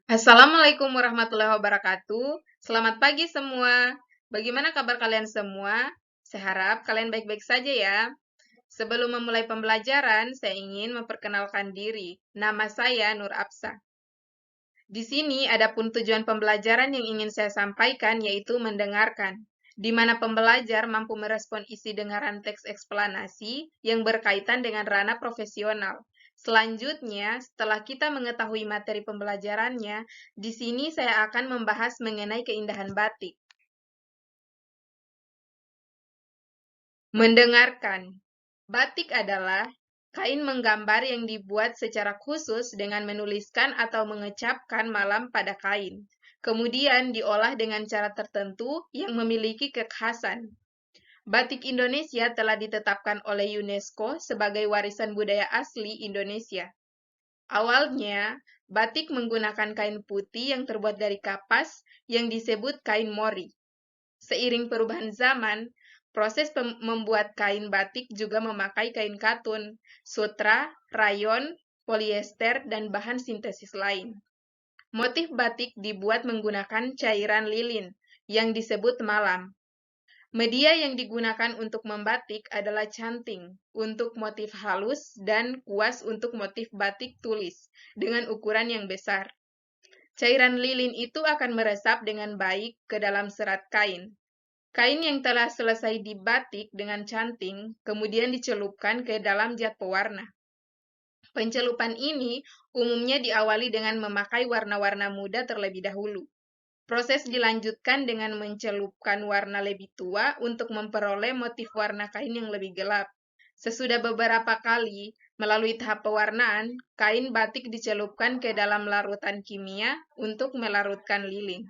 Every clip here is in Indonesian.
Assalamualaikum warahmatullahi wabarakatuh. Selamat pagi semua. Bagaimana kabar kalian semua? Saya harap kalian baik-baik saja ya. Sebelum memulai pembelajaran, saya ingin memperkenalkan diri. Nama saya Nur Absa. Di sini ada pun tujuan pembelajaran yang ingin saya sampaikan, yaitu mendengarkan, di mana pembelajar mampu merespon isi dengaran teks eksplanasi yang berkaitan dengan ranah profesional. Selanjutnya, setelah kita mengetahui materi pembelajarannya, di sini saya akan membahas mengenai keindahan batik. Mendengarkan. Batik adalah kain menggambar yang dibuat secara khusus dengan menuliskan atau mengecapkan malam pada kain. Kemudian diolah dengan cara tertentu yang memiliki kekhasan. Batik Indonesia telah ditetapkan oleh UNESCO sebagai warisan budaya asli Indonesia. Awalnya, batik menggunakan kain putih yang terbuat dari kapas yang disebut kain mori. Seiring perubahan zaman, proses membuat kain batik juga memakai kain katun, sutra, rayon, polyester, dan bahan sintesis lain. Motif batik dibuat menggunakan cairan lilin yang disebut malam. Media yang digunakan untuk membatik adalah canting untuk motif halus dan kuas untuk motif batik tulis dengan ukuran yang besar. Cairan lilin itu akan meresap dengan baik ke dalam serat kain. Kain yang telah selesai dibatik dengan canting kemudian dicelupkan ke dalam zat pewarna. Pencelupan ini umumnya diawali dengan memakai warna-warna muda terlebih dahulu. Proses dilanjutkan dengan mencelupkan warna lebih tua untuk memperoleh motif warna kain yang lebih gelap. Sesudah beberapa kali melalui tahap pewarnaan, kain batik dicelupkan ke dalam larutan kimia untuk melarutkan lilin.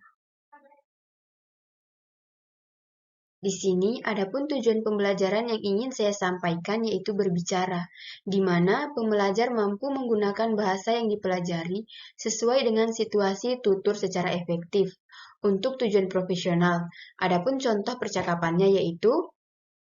Di sini ada pun tujuan pembelajaran yang ingin saya sampaikan yaitu berbicara, di mana pembelajar mampu menggunakan bahasa yang dipelajari sesuai dengan situasi tutur secara efektif untuk tujuan profesional. Adapun contoh percakapannya yaitu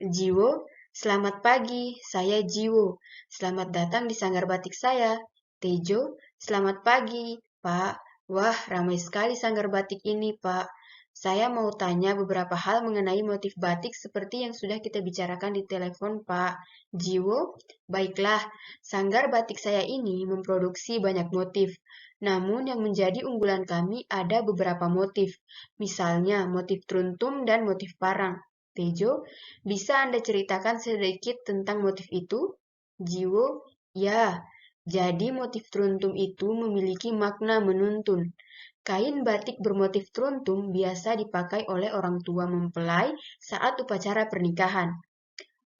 Jiwo, selamat pagi, saya Jiwo. Selamat datang di sanggar batik saya. Tejo, selamat pagi, Pak. Wah, ramai sekali sanggar batik ini, Pak. Saya mau tanya beberapa hal mengenai motif batik seperti yang sudah kita bicarakan di telepon, Pak. Jiwo, baiklah, sanggar batik saya ini memproduksi banyak motif. Namun yang menjadi unggulan kami ada beberapa motif, misalnya motif truntum dan motif parang. Tejo, bisa Anda ceritakan sedikit tentang motif itu? Jiwo, ya. Jadi motif truntum itu memiliki makna menuntun. Kain batik bermotif truntum biasa dipakai oleh orang tua mempelai saat upacara pernikahan.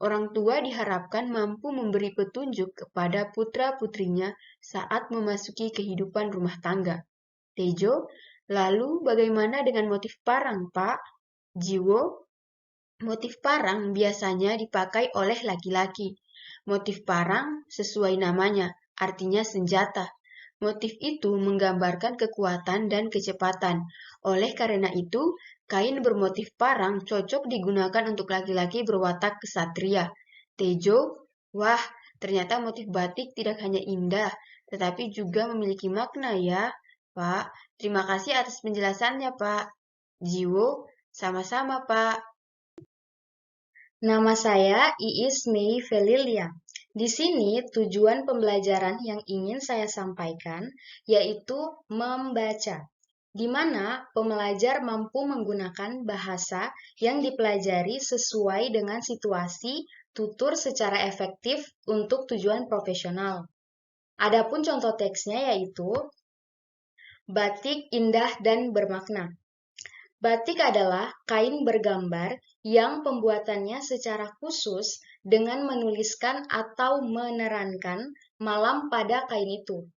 Orang tua diharapkan mampu memberi petunjuk kepada putra-putrinya saat memasuki kehidupan rumah tangga. Tejo, lalu bagaimana dengan motif parang, Pak? Jiwo, motif parang biasanya dipakai oleh laki-laki. Motif parang sesuai namanya, artinya senjata. Motif itu menggambarkan kekuatan dan kecepatan. Oleh karena itu, kain bermotif parang cocok digunakan untuk laki-laki berwatak kesatria. Tejo, wah, ternyata motif batik tidak hanya indah, tetapi juga memiliki makna ya, Pak. Terima kasih atas penjelasannya, Pak. Jiwo, sama-sama, Pak. Nama saya Iis Mei Felilia. Di sini tujuan pembelajaran yang ingin saya sampaikan yaitu membaca, di mana pembelajar mampu menggunakan bahasa yang dipelajari sesuai dengan situasi tutur secara efektif untuk tujuan profesional. Adapun contoh teksnya yaitu batik indah dan bermakna. Batik adalah kain bergambar yang pembuatannya secara khusus dengan menuliskan atau menerankan malam pada kain itu.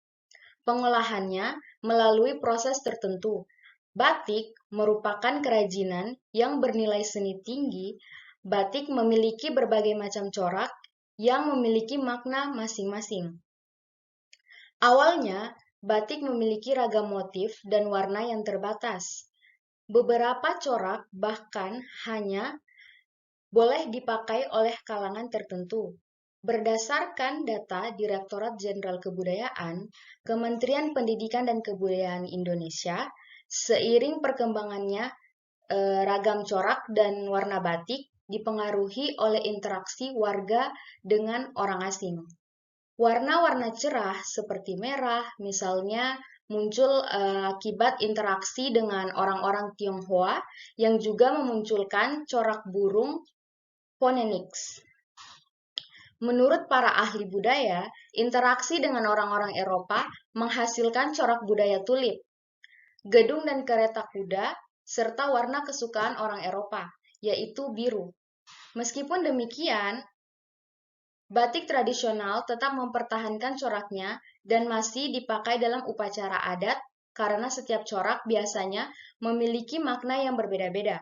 Pengolahannya melalui proses tertentu. Batik merupakan kerajinan yang bernilai seni tinggi. Batik memiliki berbagai macam corak yang memiliki makna masing-masing. Awalnya, batik memiliki ragam motif dan warna yang terbatas. Beberapa corak bahkan hanya boleh dipakai oleh kalangan tertentu. Berdasarkan data Direktorat Jenderal Kebudayaan, Kementerian Pendidikan dan Kebudayaan Indonesia, seiring perkembangannya ragam corak dan warna batik dipengaruhi oleh interaksi warga dengan orang asing. Warna-warna cerah seperti merah, misalnya, muncul akibat interaksi dengan orang-orang Tionghoa yang juga memunculkan corak burung phoenix. Menurut para ahli budaya, interaksi dengan orang-orang Eropa menghasilkan corak budaya tulip, gedung dan kereta kuda, serta warna kesukaan orang Eropa, yaitu biru. Meskipun demikian, batik tradisional tetap mempertahankan coraknya dan masih dipakai dalam upacara adat karena setiap corak biasanya memiliki makna yang berbeda-beda.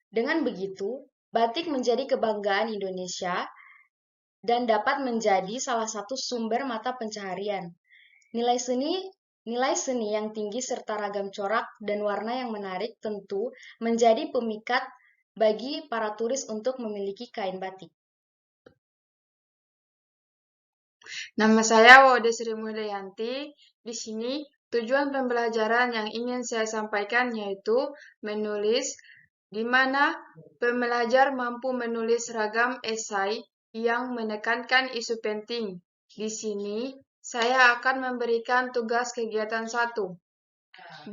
Dengan begitu, batik menjadi kebanggaan Indonesia dan dapat menjadi salah satu sumber mata pencaharian. Nilai seni yang tinggi serta ragam corak dan warna yang menarik tentu menjadi pemikat bagi para turis untuk memiliki kain batik. Nama saya Waude Sri Mudayanti. Di sini tujuan pembelajaran yang ingin saya sampaikan yaitu menulis, di mana pembelajar mampu menulis ragam esai yang menekankan isu penting. Di sini, saya akan memberikan tugas kegiatan 1.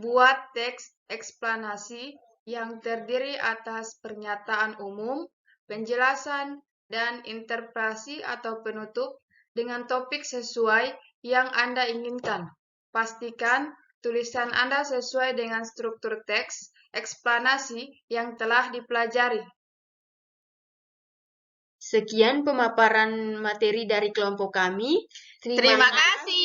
Buat teks eksplanasi yang terdiri atas pernyataan umum, penjelasan, dan interpretasi atau penutup dengan topik sesuai yang Anda inginkan. Pastikan tulisan Anda sesuai dengan struktur teks eksplanasi yang telah dipelajari. Sekian pemaparan materi dari kelompok kami. Terima kasih.